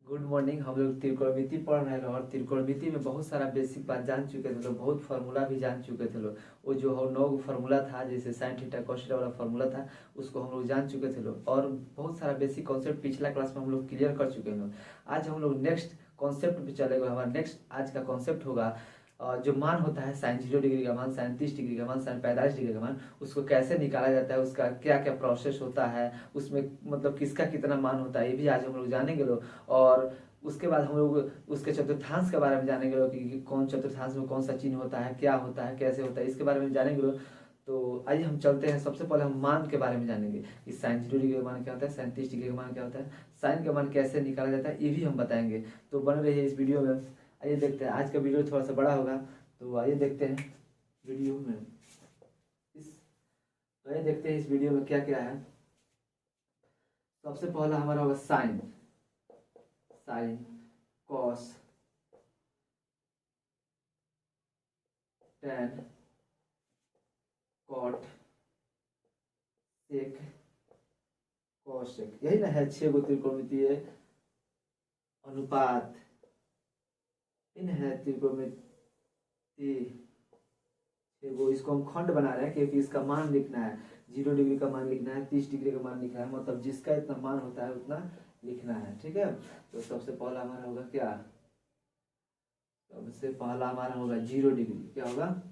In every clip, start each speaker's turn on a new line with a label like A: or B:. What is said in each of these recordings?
A: Good morning. हम लोग त्रिकोणमिति पढ़ रहे हैं और त्रिकोणमिति में बहुत सारा बेसिक बात जान चुके थे लोग, बहुत फार्मूला भी जान चुके थे लोग। वो जो हम 9 फार्मूला था, जैसे साइन थीटा कॉस थीटा वाला फार्मूला था, उसको हम लोग जान चुके थे लोग। और बहुत सारा बेसिक कॉन्सेप्ट पिछला क्लास में हम लोग क्लियर कर चुके हैं लोग। आज हम लोग नेक्स्ट कॉन्सेप्ट पे चलेगा। हमारा नेक्स्ट आज का कॉन्सेप्ट होगा जो मान होता है साइन 0 डिग्री का मान, साइन 30 डिग्री का मान, साइन 45 डिग्री का मान, उसको कैसे निकाला जाता है, उसका क्या क्या प्रोसेस होता है, उसमें मतलब किसका कितना मान होता है, ये भी आज हम लोग जानेंगे लोग। और उसके बाद हम लोग उसके चतुर्थांश के बारे में जानेंगे लोग कि कौन चतुर्थांश में कौन सा चिन्ह होता है, क्या होता है, कैसे होता है, इसके बारे में जानेंगे लोग। तो आइए हम चलते हैं। सबसे पहले हम मान के बारे में जानेंगे कि साइन 0 डिग्री का मान क्या होता है, साइन 30 डिग्री का मान क्या होता है, साइन का मान कैसे निकाला जाता है, ये भी हम बताएंगे। तो बने रहिए इस वीडियो में। आइए देखते हैं। आज का वीडियो थोड़ा सा बड़ा होगा, तो आइए देखते हैं वीडियो में। इस आइए देखते हैं इस वीडियो में क्या क्या है। सबसे पहला हमारा होगा sine. Sine, cos, tan, cot, sec, cosec, यही ना है 6 गो त्रिकोणमितीय अनुपात। इन है त्रिकोणमिति 6 गो। इसको हम खंड बना रहे हैं क्योंकि इसका मान लिखना है। 0 डिग्री का मान लिखना है, 30 डिग्री का मान लिखना है, मतलब जिसका इतना मान होता है उतना लिखना है। ठीक है। तो सबसे पहला हमारा होगा क्या, सबसे पहला हमारा होगा 0 डिग्री। क्या होगा,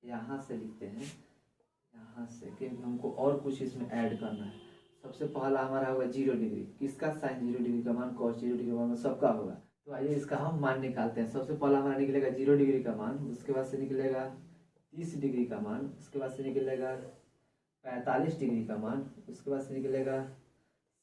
A: यहाँ से लिखते हैं, यहाँ से, क्योंकि हमको और कुछ इसमें ऐड करना है। सबसे पहला हमारा होगा 0 डिग्री। किसका, साइन 0 डिग्री का मान, कॉस 0 डिग्री का मान, सबका होगा। तो आइए इसका हम मान निकालते हैं। सबसे पहला हमारा निकलेगा 0 डिग्री का मान, उसके बाद से निकलेगा 30 डिग्री का मान, उसके बाद से निकलेगा 45 डिग्री का मान, उसके बाद से निकलेगा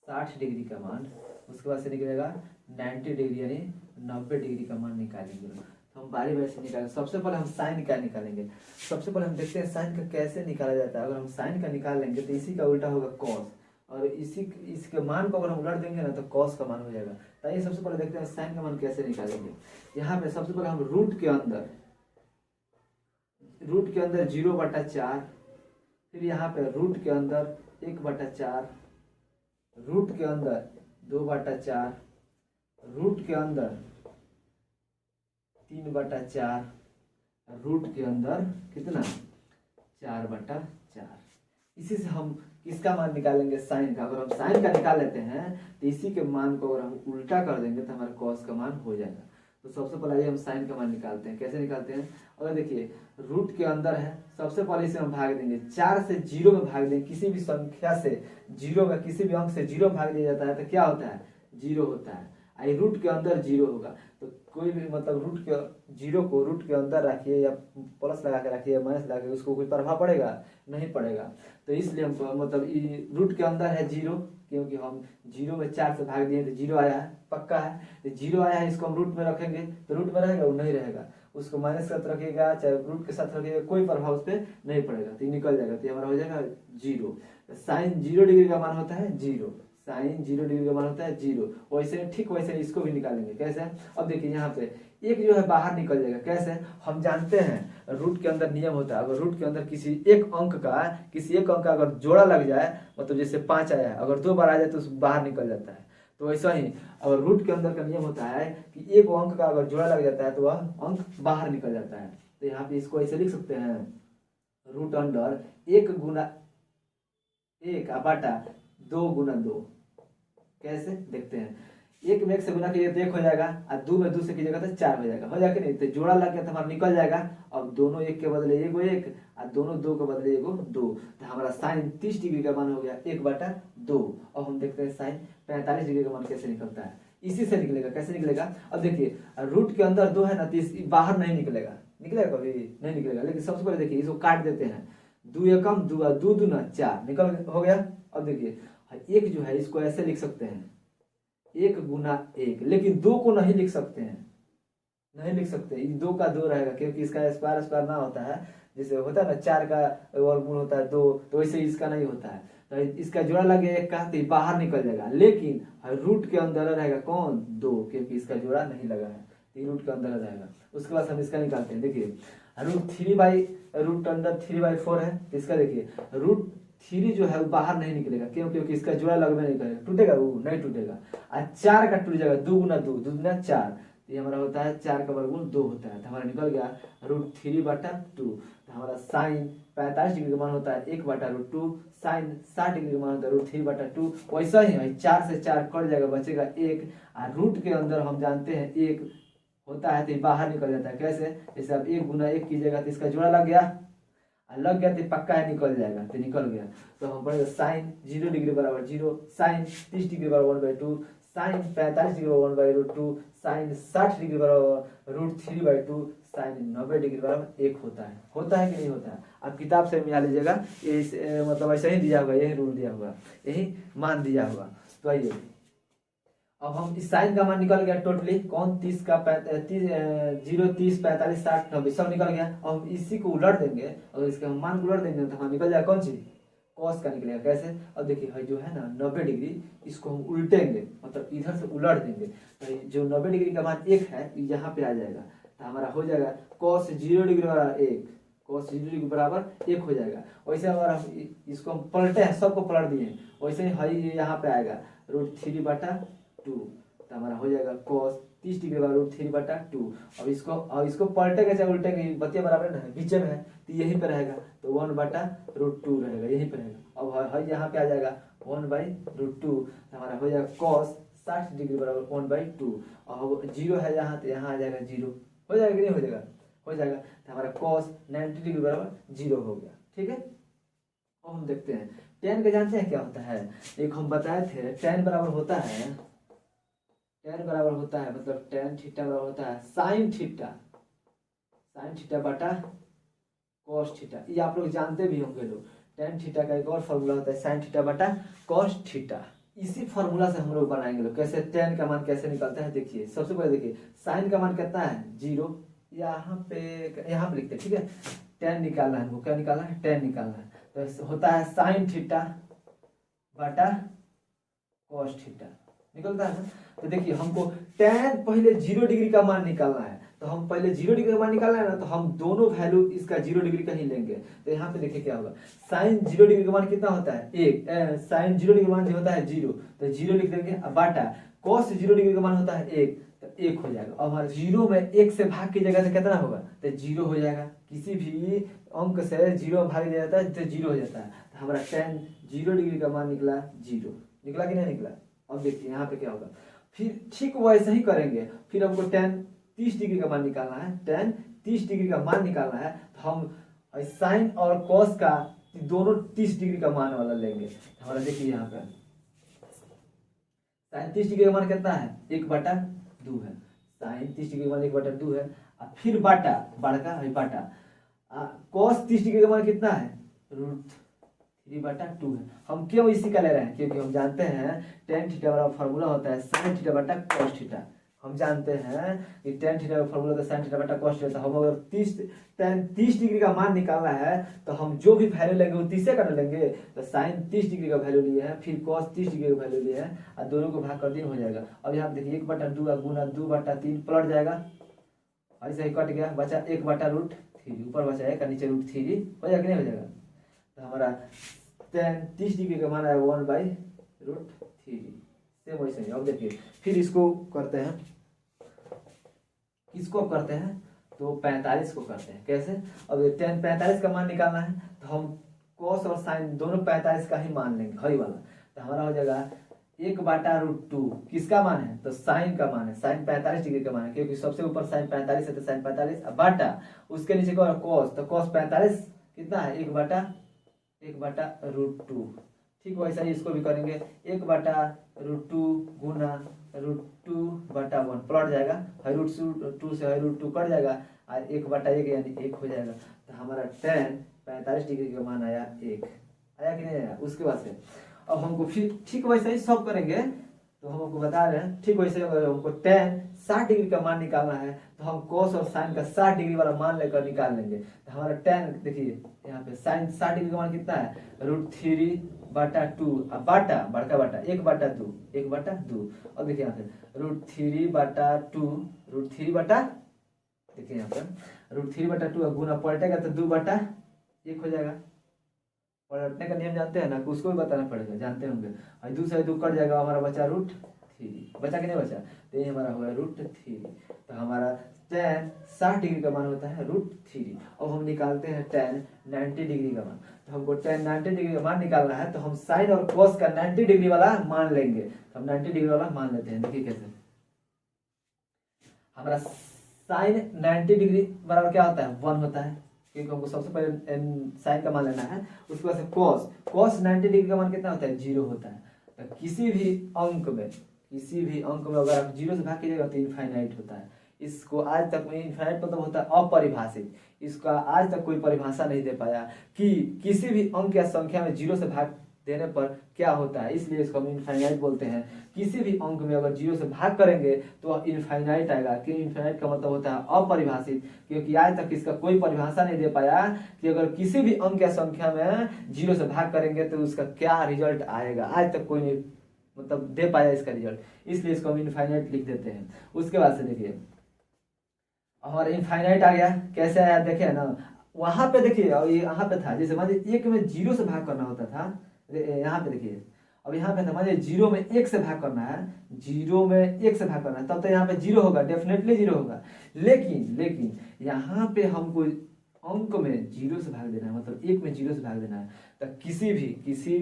A: 60 डिग्री का मान, उसके बाद से निकलेगा 90 डिग्री यानी 90 डिग्री का मान निकालेंगे। तो हम बारी बारी से निकालेंगे। सबसे पहले हम साइन का निकालेंगे। सबसे पहले हम देखते हैं साइन का कैसे निकाला जाता है। अगर हम साइन का निकाल लेंगे तो इसी का उल्टा होगा कॉस, और इसके मान को अगर हम उलट देंगे ना तो कॉस का मान हो जाएगा। तो आइए सबसे पहले देखते हैं साइन का मान कैसे निकालेंगे। यहाँ पे सबसे पहले हम रूट के अंदर 0/4, फिर यहाँ पे रूट के अंदर 1/4, रूट के अंदर 2/4, रूट के अंदर 3/4, रूट के अंदर कितना 4/4। इसी से हम किसका मान निकालेंगे, साइन का। अगर हम साइन का निकाल लेते हैं तो इसी के मान को अगर हम उल्टा कर देंगे तो हमारा कॉस का मान हो जाएगा। तो सबसे पहले हम साइन का मान निकालते हैं। कैसे निकालते हैं, अगर देखिए रूट के अंदर है, सबसे पहले इसे हम भाग देंगे। 4 से 0 में भाग देंगे। किसी भी संख्या से 0 में, किसी भी अंक से 0 भाग दिया जाता है तो क्या होता है, 0 होता है। आई रूट के अंदर 0 होगा तो कोई भी मतलब रूट के 0 को रूट के अंदर रखिए या प्लस लगा के रखिए या माइनस लगा के, उसको कोई प्रभाव पड़ेगा, नहीं पड़ेगा। तो इसलिए हम मतलब रूट के अंदर है 0, क्योंकि हम 0 में 4 से भाग दिए तो 0 आया है, पक्का है। तो 0 आया है, इसको हम रूट में रखेंगे तो रूट में रहेगा, वो नहीं रहेगा। उसको माइनस के साथ रखिएगा चाहे रूट के साथ रखिएगा, कोई प्रभाव उस पर नहीं पड़ेगा, तो ये निकल जाएगा। तो हमारा हो जाएगा 0। साइन 0 डिग्री का मान होता है 0, साइन 0 डिग्री का मान होता है 0। वैसे ठीक वैसे इसको भी निकालेंगे। कैसे, अब देखिए यहाँ पे एक जो है बाहर निकल जाएगा। कैसे, हम जानते हैं रूट के अंदर नियम होता है, अगर रूट के अंदर किसी एक अंक का अगर जोड़ा लग जाए, मतलब जैसे 5 आया है, अगर 2 बार आ जाए तो बाहर निकल जाता है। तो वैसा ही अगर रूट के अंदर का नियम होता है कि एक अंक का अगर जोड़ा लग जाता है तो वह अंक बाहर निकल जाता है। तो यहाँ पे इसको ऐसे लिख सकते हैं, रूट अंडर 1 गुना 1/2 × 2। कैसे देखते हैं, 1 में 1 से गुना कीजिएगा तो 1 हो जाएगा, और 2 में 2 से कीजिएगा तो 4 हो जाएगा। हो जाएगा नहीं, तो जोड़ा लग गया तो हमारा निकल जाएगा। अब दोनों 1 के बदले 1 और दोनों 2 के बदले 2, तो हमारा साइन 30 डिग्री का मान हो गया 1/2। अब हम देखते हैं साइन 45 डिग्री का मान कैसे निकलता है। इसी से निकलेगा। कैसे निकलेगा, अब देखिए रूट के अंदर 2 है ना, तो बाहर नहीं निकलेगा, निकलेगा कभी नहीं निकलेगा। लेकिन सबसे पहले देखिए इसको काट देते हैं, 2 एकम 2 और 2 दूना 4 निकल हो गया। अब देखिए एक जो है इसको ऐसे लिख सकते हैं 1 गुना 1, लेकिन 2 को नहीं लिख सकते हैं, नहीं लिख सकते। 2 का 2 रहेगा, क्योंकि इसका स्क्वायर ना होता है। जैसे होता है ना 4 का वर्गमूल होता है 2, तो वैसे इसका नहीं होता है। तो इसका जोड़ा लगे 1 का तो बाहर निकल जाएगा, लेकिन रूट के अंदर रहेगा कौन, 2, क्योंकि इसका जोड़ा नहीं लगा है, तो रूट के अंदर रहेगा। उसके बाद हम इसका निकालते हैं। देखिए रूट 3/√3/4 है, इसका देखिए रूट थ्री जो है वो बाहर नहीं निकलेगा, क्यों? क्योंकि इसका जोड़ा लगभग नहीं करेगा, टूटेगा वो नहीं टूटेगा। और 4 का टूट जाएगा, 2 गुना 2, 2 गुना 4, ये हमारा होता है 4 का वर्गमूल 2 होता है, तो हमारा निकल गया √3/2। तो हमारा साइन 45 डिग्री का मान होता है 1/√2, साइन 60 डिग्री का मान होता है √3/2। वैसा ही है, 4 से 4 कट जाएगा, बचेगा 1, और रूट के अंदर हम जानते हैं 1 होता है तो बाहर निकल जाता है। कैसे? जैसे आप 1 गुना 1 कीजिएगा तो इसका जोड़ा लग गया, लग गया तो पक्का है निकल जाएगा, तो निकल गया। तो हम पढ़ेंगे साइन 0 डिग्री बराबर 0, साइन 30 डिग्री बराबर 1/2, साइन 45 डिग्री बराबर 1/√2, साइन 60 डिग्री बराबर √3/2, साइन 90 डिग्री बराबर 1 होता है कि नहीं होता है? आप किताब से मिला लीजिएगा, ये मतलब ऐसा ही दिया हुआ, यही रूल दिया हुआ, यही मान दिया हुआ। तो आइए अब हम इस साइन का मान निकल गया टोटली, कौन 30 का 0, 30, 45, 60, 90 सब निकल गया। अब हम इसी को उलट देंगे, अगर इसके हम मान को उलट देंगे तो हमारा निकल जाएगा कौन चीज? कॉस का निकलेगा। कैसे? अब देखिए जो है ना 90 डिग्री, इसको हम उल्टेंगे, मतलब इधर से उलट देंगे, तो जो 90 डिग्री का मान 1 है यहाँ पे आ जाएगा, तो हमारा हो जाएगा cos 0 डिग्री बराबर 1, cos 0 डिग्री बराबर 1 हो जाएगा। वैसे अगर हम इसको हम पलटे हैं, सबको पलट दिए, वैसे ही हई यहाँ पे आएगा √3/2, तो हमारा हो जाएगा cos 30 डिग्री बराबर √3/2। अब इसको पलटेगा चाहे उल्टेगा, बतिया बराबर है, बीच में है, तो यहीं पे रहेगा, तो 1/√2 रहेगा, यहीं पे रहेगा। अब है यहाँ पे आ जाएगा 1/√2, तो हमारा हो जाएगा cos 60 डिग्री बराबर 1/2। अब 0 है यहाँ, तो यहाँ आ जाएगा 0, हो जाएगा कि नहीं हो जाएगा? हो जाएगा। तो हमारा cos 90 डिग्री बराबर 0 हो गया। ठीक है, अब हम देखते हैं tan का, जानते हैं क्या होता है? एक हम बताए थे tan बराबर होता है, मतलब tan थीटा बराबर होता है साइन थीटा बटा cos थीटा। ये आप लोग जानते भी होंगे लोग, tan थीटा का एक और फॉर्मूला होता है साइन थीटा बटा cos थीटा। इसी फॉर्मूला से हम लोग बनाएंगे लोग। कैसे tan का मान कैसे निकलता है? देखिए सबसे पहले देखिए साइन का मान कितना है 0, यहाँ पे लिखते हैं। ठीक है, tan निकालना है हमको, क्या निकालना है? tan निकालना है, तो होता है साइन थीटा बटा cos थीटा, निकलता है ना। तो देखिए हमको tan पहले 0 डिग्री का मान निकालना है, तो हम पहले 0 डिग्री का मान निकालना है ना, तो हम दोनों वैल्यू इसका 0 डिग्री का ही लेंगे। तो यहाँ पे देखिए क्या होगा, साइन 0 डिग्री का मान कितना होता है 1, साइन 0 डिग्री का मान जो होता है 0, तो 0 लिख देंगे। अब बाटा cos 0 डिग्री का मान होता है 1, तो 1 हो जाएगा। अब हमारा 0 में 1 से भाग कीजिएगा तो कितना होगा? तो 0 हो जाएगा। किसी भी अंक से 0 में भाग दिया जाता है तो 0 हो जाता है। तो हमारा tan 0 डिग्री का मान निकला 0, निकला कि नहीं निकला? अब देखिए यहाँ पे क्या होगा, फिर ठीक वैसे ही करेंगे। फिर हमको tan 30 डिग्री का मान निकालना है, tan 30 डिग्री का मान निकालना है, तो हम साइन और cos का दोनों 30 डिग्री का मान वाला लेंगे। हमारा देखिए यहाँ पे साइन 30 डिग्री का मान कितना है 1/2 है, साइन 30 डिग्री का मान 1/2 है। और फिर बाटा बड़का है बाटा cos 30 डिग्री का मान कितना है √3/2 है। हम क्यों इसी का ले रहे हैं? क्योंकि हम जानते हैं tan थीटा वाला फॉर्मूला होता है sin थीटा बटा cos थीटा। हम जानते हैं कि tan थीटा का फॉर्मूला होता है sin थीटा बटा cos थीटा। हम अगर tan 30 डिग्री का मान निकालना है तो हम जो भी वैल्यू लेंगे वो 30 से कर लेंगे। तो sin 30 डिग्री का वैल्यू लिए हैं, फिर cos 30 डिग्री का वैल्यू लिए हैं, और दोनों को भाग कर दिए हो जाएगा। अब यहाँ देखिए 1/2 गुना 2/3 पलट जाएगा, ऐसे ही कट गया, बचा 1/√3, ऊपर बचा 1 नीचे √3 हो जाएगा कि नहीं हो जाएगा? तो हमारा tan 30 डिग्री का मान है 1/√3। सेम वैसे ही। अब देखिए फिर इसको करते हैं, किसको करते हैं? तो 45 को करते हैं। कैसे? अब tan 45 का मान निकालना है, तो हम cos और sin दोनों 45 का ही मान लेंगे, हई वाला। तो हमारा हो जाएगा 1/√2, किसका मान है? तो साइन का मान है, साइन 45 डिग्री का मान है, क्योंकि सबसे ऊपर साइन 45 है, तो साइन 45 बाटा उसके नीचे क्या cos, तो cos 45 कितना है 1/√2। ठीक वैसा ही इसको भी करेंगे, 1/√2 गुना √2/1 पलट जाएगा, √2 से √2 कट जाएगा, और 1/1 यानी 1 हो जाएगा। तो हमारा tan 45 डिग्री का मान आया 1, आया कि नहीं आया? उसके बाद से अब हमको फिर ठीक वैसे ही सब करेंगे। तो हम आपको बता रहे हैं ठीक वैसे अगर हमको tan 60 डिग्री का मान निकालना है, तो हम cos और sin का 60 डिग्री वाला मान लेकर निकाल लेंगे। तो हमारा tan देखिए यहाँ पे sin 60 डिग्री का मान कितना है √3/2, बाटा बड़का बाटा 1/2। और देखिए यहाँ पे √3/2 देखिए यहाँ पे √3/2 गुना पलटेगा तो 2/1 हो जाएगा, पलटने का नियम जानते हैं ना, उसको भी बताना पड़ेगा, जानते होंगे। और 2 से 2 कट जाएगा, हमारा बचा √3, बचा कि नहीं बचा, तो ये हमारा हुआ √3। तो हमारा tan 60 डिग्री का मान होता है √3। अब हम निकालते हैं tan 90 डिग्री का मान। तो हमको tan 90 डिग्री का मान निकालना है, तो हम साइन और cos का 90 डिग्री वाला मान लेंगे। तो हम 90 डिग्री वाला मान लेते हैं। देखिए कैसे, हमारा साइन 90 डिग्री बराबर क्या होता है, 1 होता है, क्योंकि हमको सबसे पहले साइन का मान लेना है। उसके बाद से cos 90 डिग्री का मान कितना होता है, 0 होता है। तो किसी भी अंक में अगर आप 0 से भाग कीजिएगा तो इनफाइनाइट होता है। इसको आज तक में इनफाइनाइट मतलब होता है अपरिभाषित। इसका आज तक कोई परिभाषा नहीं दे पाया कि किसी भी अंक या संख्या में 0 से भाग देने पर क्या होता है, इसलिए इसको हम इनफाइनाइट बोलते हैं। किसी भी अंक में अगर 0 से भाग करेंगे तो इनफाइनाइट आएगा। कि इनफाइनाइट का मतलब होता है अपरिभाषित, क्योंकि आज तक इसका कोई परिभाषा नहीं दे पाया कि अगर किसी भी अंक या संख्या में 0 से भाग करेंगे तो उसका क्या रिजल्ट आएगा। आज तक कोई नहीं मतलब दे पाया इसका रिजल्ट, इसलिए इसको हम इनफाइनाइट लिख देते हैं। उसके बाद से देखिए हमारा इनफाइनाइट आ गया, कैसे आया देखिए ना, वहां पे देखिए, और ये यहाँ पे था, जैसे मान लीजिए 1 में 0 से भाग करना होता था, यहाँ पे देखिए, अब यहाँ पे था मान लीजिए 0 में 1 से भाग करना है, 0 में 1 से भाग करना है, तब तो यहाँ पे 0 होगा, डेफिनेटली 0 होगा। लेकिन यहाँ पे हमको अंक में 0 से भाग देना है, मतलब 1 में 0 से भाग देना है। तो किसी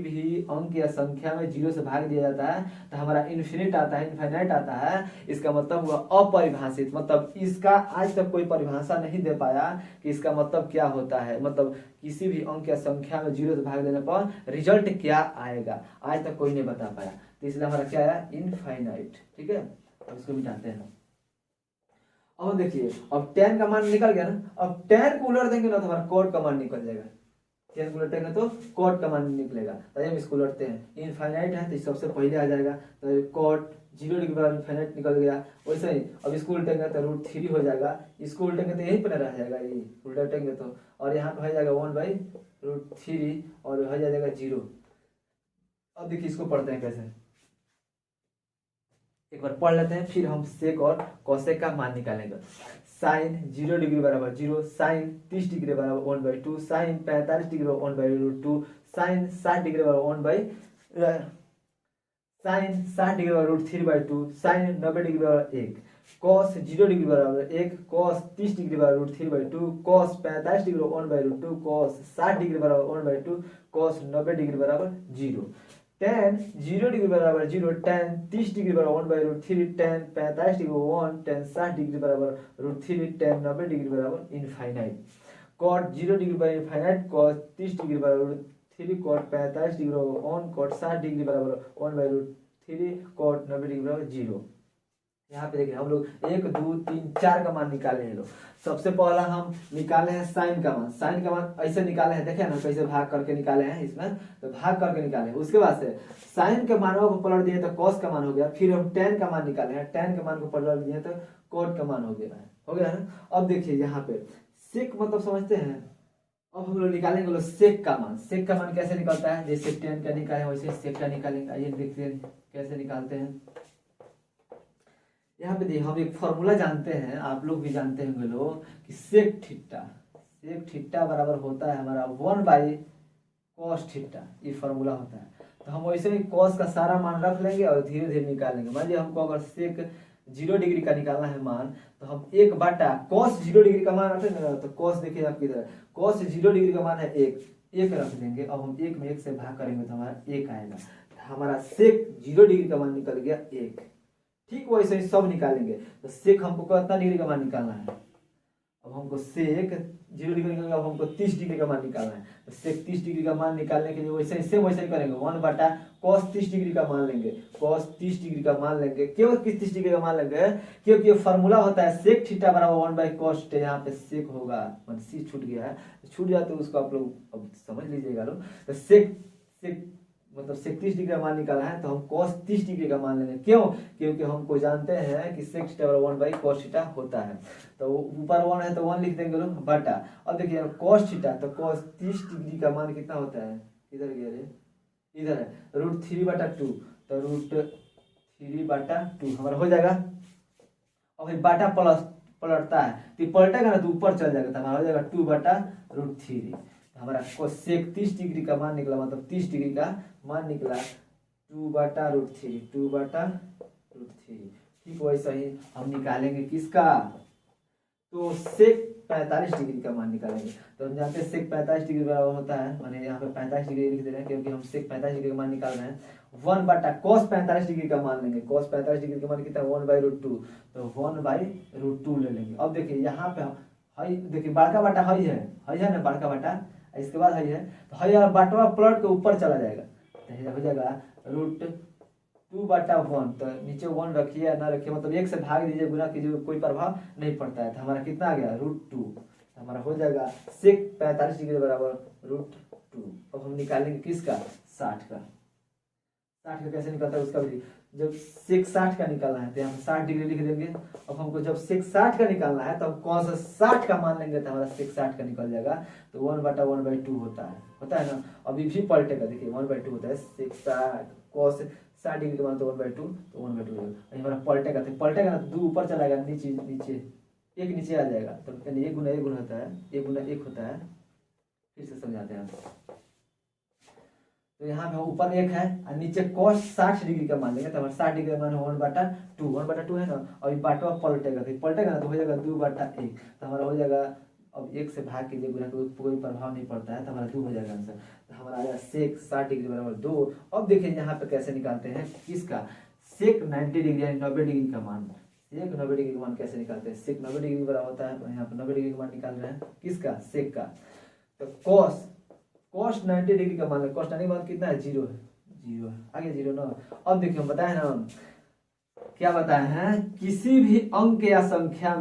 A: भी अंक या संख्या में 0 से भाग दिया जाता है तो हमारा इन्फिनिट आता है, इनफाइनाइट आता है। इसका मतलब हुआ अपरिभाषित, मतलब इसका आज तक कोई परिभाषा नहीं दे पाया कि इसका मतलब क्या होता है, मतलब किसी भी अंक या संख्या में 0 से भाग देने पर रिजल्ट क्या आएगा, आज तक कोई नहीं बता पाया। तो इसलिए हमारा क्या आया, इनफाइनाइट। ठीक है, अब इसको मिटाते हैं। अब देखिए, अब tan का मान निकल गया ना, अब tan को उलट देंगे ना तो हमारा cot का मान निकल जाएगा। tan को उलटेंगे तो cot का मान निकलेगा। तो हम इसको उलटते हैं, इनफाइनाइट है तो सबसे पहले आ जाएगा, तो cot 0 डिग्री बराबर इनफाइनाइट निकल गया। वैसे ही अब इसको उल्टेंगे तो √3 हो जाएगा, इसको उल्टेंगे तो यहीं पर रह जाएगा, ये उल्टेंगे तो, और यहाँ पे हो जाएगा 1/√3 और हो जाएगा 0। अब देखिए इसको पढ़ते हैं कैसे, एक बार पढ़ लेते हैं, फिर हम सेक और कोसेक का मान निकालेंगे। साइन 0 डिग्री बराबर 0, साइन 30 डिग्री बराबर 1/2, साइन 45 डिग्री बराबर 1/√2, साइन 60 डिग्री बराबर साइन 60 डिग्री बराबर √3/2, साइन 90 डिग्री बराबर 1, कॉस 0 डिग्री बराबर 1, कॉस 30 डिग्री बराबर √3/2, कॉस 45 डिग्री बराबर 1/2, कॉस 60 डिग्री बराबर 1/2, कॉस 90 डिग्री बराबर 0, tan 0 डिग्री बराबर 0, tan 30 डिग्री बराबर 1/√3, tan 45 डिग्री 1, tan 60 डिग्री बराबर √3, tan 90 डिग्री बराबर इनफाइनाइट, cot 0 डिग्री बराबर इनफाइनाइट, cos 30 डिग्री बराबर √3, cot 45 डिग्री बराबर 1, cot 60 डिग्री बराबर 1/√3, cot 90 डिग्री बराबर 0। यहाँ पे देखिए हम लोग 1 2 3 4 का मान निकाले हैं। लोग सबसे पहला हम निकाले हैं साइन का मान। साइन का मान ऐसे निकाले हैं, देखे ना कैसे भाग करके निकाले हैं, इसमें तो भाग करके निकाले। उसके बाद से साइन के मानों को पलट दिए तो कॉस का मान हो गया। फिर हम tan का मान निकाले हैं, tan के मान को पलट दिए तो cot का मान हो गया ना। अब देखिए यहाँ पे सेक मतलब समझते हैं। अब हम लोग निकालेंगे लोग सेक का मान। सेक का मान कैसे निकलता है, जैसे tan का निकाले वैसे सेक का निकालेंगे। आइए देखते हैं कैसे निकालते हैं। यहाँ पे देखिए हम एक फॉर्मूला जानते हैं, आप लोग भी जानते होंगे लोग, कि सेक थीटा बराबर होता है हमारा 1/cos थीटा, ये फॉर्मूला होता है। तो हम वैसे ही cos का सारा मान रख लेंगे और धीरे धीरे निकालेंगे। मान लीजिए हमको अगर सेक 0 डिग्री का निकालना है मान, तो हम 1/cos 0 डिग्री का मान रखेंगे ना, तो cos देखिए आप किधर, cos 0 डिग्री का मान है 1 रख देंगे। अब हम 1 में 1 से भाग करेंगे तो हमारा 1 आएगा। हमारा सेक 0 डिग्री का मान निकल गया 1। ठीक वैसे ही सब निकालेंगे। तो सेक हमको कितना डिग्री का मान निकालना है, अब हमको सेक 0 डिग्री का, अब हमको 30 डिग्री का मान निकालना है। तो सेक 30 डिग्री का मान निकालने के लिए वैसे ही करेंगे, 1/cos 30 डिग्री का मान लेंगे, cos 30 डिग्री का मान लेंगे। क्यों 30 डिग्री का मान लेंगे, क्योंकि फॉर्मूला होता है सेक थीटा बराबर 1/cos थीटा। यहाँ पे सेक होगा, मतलब सी छूट गया है, छूट जाए तो उसको आप लोग अब समझ लीजिएगा लोग। तो सेक मतलब 30 डिग्री का मान निकाला है, तो हम cos 30 डिग्री का मान लेंगे। क्यों, क्योंकि हमको जानते हैं कि sec थीटा बराबर 1/cos थीटा होता है। तो ऊपर 1 है तो 1 लिख देंगे लोग बटा। अब देखिए cos थीटा, तो cos 30 डिग्री का मान कितना होता है, इधर गया रे, इधर है √3/2, तो √3/2 हमारा हो जाएगा। अब बाटा प्लस पलटता है तो पलटेगा ना तो ऊपर चल जाएगा, तो हमारा हो जाएगा 2/√3। हमारा कोसेक 30 डिग्री का मान निकला, मतलब 30 डिग्री का मान निकला 2/√3, 2/√3। ठीक वैसे ही हम निकालेंगे किसका, तो सेक 45 डिग्री का मान निकालेंगे। तो हम जानते हैं सेक 45 डिग्री बराबर होता है, मैंने यहाँ पे 45 डिग्री लिख दे रहे हैं क्योंकि हम सेक 45 डिग्री का मान निकाल रहे हैं। 1/cos 45 डिग्री का मान लेंगे, cos 45 डिग्री का मान कितना है 1/√2, तो 1/√2 ले लेंगे। अब देखिए यहाँ पे हई, देखिए बड़का बाटा हई है ना बड़का बाटा, इसके बाद हई है, तो हई और बाटवा पलट के ऊपर चला जाएगा, तो हो जाएगा √2/1। तो नीचे 1 रखिए या ना रखिए, मतलब 1 से भाग दीजिए, गुना कीजिए, कोई प्रभाव नहीं पड़ता है। तो हमारा कितना आ गया √2, तो हमारा हो जाएगा सेक 45 डिग्री बराबर √2। अब हम निकालेंगे किसका, 60 का। 60 का कैसे निकलता है उसका भी, जब सेक 60 का निकालना है तो यहाँ 60 डिग्री लिख देंगे। अब हमको जब सेक 60 का निकालना है तो हम कौन सा 60 का मान लेंगे तो हमारा सेक 60 का निकल जाएगा, तो 1/1/2 होता है ना। अभी भी पलटेगा, देखिए 1/2 होता है, सेक 60 cos 60 डिग्री का मान तो 1/2, तो 1/2 होगा। हमारा पलटेगा ना तो 2 ऊपर चलाएगा, नीचे नीचे 1 नीचे आ जाएगा, तो 1 गुना 1 होता है, 1 गुना 1 होता है। फिर से समझाते हैं, तो यहाँ पे ऊपर 1 है और नीचे cos 60 डिग्री का मान लेंगे, तो हमारा 60 डिग्री का मान 1/2 है ना। अभी बाटवा पलटेगा ना तो हो जाएगा 2/1, तो हमारा हो जाएगा, अब 1 से भाग कीजिए, गुना कोई प्रभाव नहीं पड़ता है, तो हमारा 2 हो जाएगा आंसर। तो हमारा आ जाएगा सेक 60 डिग्री बराबर 2। अब देखिए यहाँ पे कैसे निकालते हैं किसका, सेक 90 डिग्री यानी 90 डिग्री का मान। सेक 90 डिग्री का मान कैसे निकालते हैं, सेक 90 डिग्री बराबर होता है, यहाँ पे 90 डिग्री का मान निकाल रहे हैं किसका, सेक का। तो cos 90 डिग्री का मान है, cos 90 का मान कितना है, 0 है, आगे 0 ना। अब देखिए हम बताए ना, क्या बताए हैं, किसी भी अंक या संख्या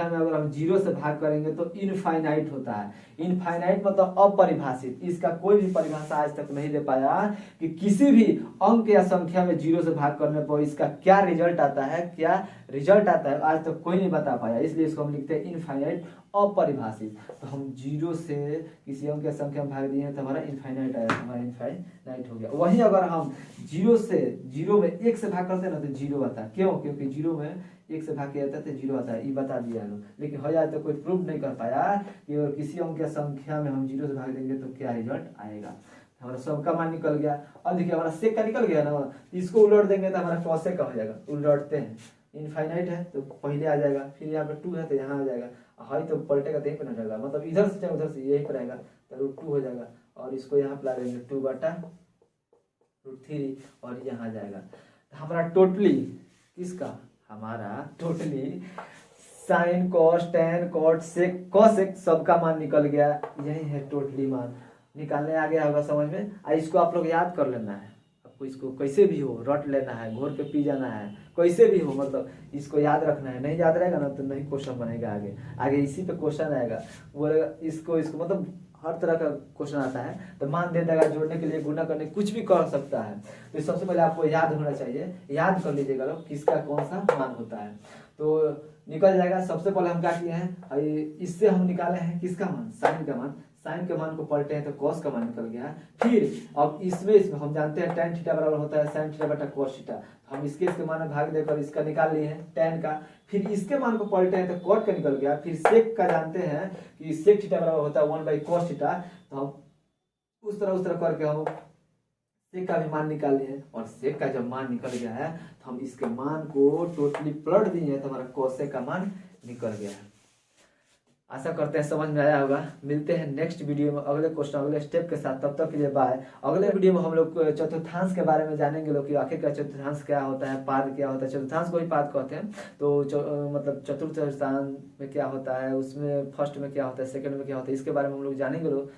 A: में अगर हम 0 से भाग करेंगे तो इनफाइनाइट होता है। इनफाइनाइट मतलब अपरिभाषित, इसका कोई भी परिभाषा आज तक नहीं दे पाया कि किसी भी अंक या संख्या में 0 से भाग करने पर इसका क्या रिजल्ट आता है, आज तक कोई नहीं बता पाया, इसलिए इसको हम लिखते हैं इनफाइनाइट, अपरिभाषित। तो हम 0 से किसी अंक या संख्या में भाग दिए हैं तो हमारा इनफाइनाइट आया, हमारा इनफाइनाइट हो गया। वहीं अगर हम 0 में 1 से भाग करते हैं ना तो 0 आता है, क्यों, क्योंकि 0 में 1 से भाग किया जाता है तो 0 आता है, ये बता दिया लोग। लेकिन हो जाए तो कोई प्रूव नहीं कर पाया कि अगर किसी अंक या संख्या में हम 0 से भाग देंगे तो क्या रिजल्ट आएगा। हमारा सबका मान निकल गया। अब देखिए हमारा सेक का निकल गया ना, इसको उलट देंगे तो हमारा कॉसेक का हो जाएगा। उलटते हैं, इनफाइनाइट है तो पहले आ जाएगा, फिर यहाँ पे 2 है तो यहाँ आ जाएगा, हाई तो पलटेगा तो यहीं पर जाएगा, मतलब इधर से चाहे उधर से यहीं पर आएगा, तो √2 हो जाएगा। और इसको यहाँ पर ला देंगे 2/√3 और यहाँ जाएगा। तो हमारा टोटली किसका, हमारा totally sine cos tan cot sec cosec सबका मान निकल गया। यही है टोटली मान, निकालने आ गया होगा समझ में। इसको आप लोग याद कर लेना है, आपको इसको कैसे भी हो रट लेना है, घोर के पी जाना है, कैसे भी हो, मतलब इसको याद रखना है। नहीं याद रहेगा ना तो नहीं क्वेश्चन बनेगा, आगे इसी पे क्वेश्चन आएगा, वो इसको मतलब हर तरह का क्वेश्चन आता है। तो मान दे देगा, जोड़ने के लिए, गुना करने, कुछ भी कर सकता है। तो सबसे पहले आपको याद होना चाहिए, याद कर लीजिएगा लोग किसका कौन सा मान होता है, तो निकल जाएगा। सबसे पहले हम क्या किए हैं, इससे हम निकाले हैं किसका मान, साइन का मान। साइन के मान को पलटे हैं तो कॉस का मान निकल गया। फिर अब इसमें हम जानते हैं tan थीटा बराबर होता है sin थीटा बटा cos थीटा, हम इसके मान में भाग देकर इसका निकाल लिए हैं tan का। फिर इसके मान को पलटे हैं तो cot का निकल गया। फिर सेक का जानते हैं कि सेक थीटा बराबर होता है 1/cos थीटा, तो हम उस तरह करके हम सेक का भी मान निकाल लिए हैं। और सेक का जब मान निकल गया है तो हम इसके मान को टोटली पलट दिए हैं तो हमारा cosec का मान निकल गया है। आशा करते हैं समझ में आया होगा। मिलते हैं नेक्स्ट वीडियो में अगले क्वेश्चन अगले स्टेप के साथ, तब तक के लिए बाय। अगले वीडियो में हम लोग चतुर्थांश के बारे में जानेंगे लोग कि आखिर का चतुर्थांश क्या होता है, पाद क्या होता है। चतुर्थांश को ही पाद कहते हैं, तो मतलब चतुर्थ स्थान में क्या होता है, उसमें फर्स्ट में क्या होता है, सेकंड में क्या होता है, इसके बारे में हम लोग जानेंगे लोग।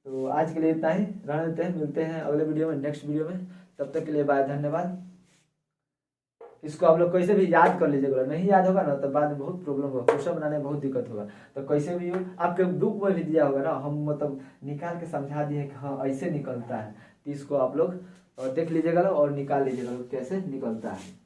A: तो आज के लिए इतना ही रहने देते हैं, मिलते हैं अगले वीडियो में नेक्स्ट वीडियो में, तब तक के लिए बाय, धन्यवाद। इसको आप लोग कैसे भी याद कर लीजिएगा, नहीं याद होगा ना तो बाद में बहुत प्रॉब्लम होगा, क्वेश्चन बनाने में बहुत दिक्कत होगा। तो कैसे भी आपके बुक में भी दिया होगा ना, हम मतलब निकाल के समझा दिए कि हाँ ऐसे निकलता है, तो इसको आप लोग देख लीजिएगा और निकाल लीजिएगा कैसे निकलता है।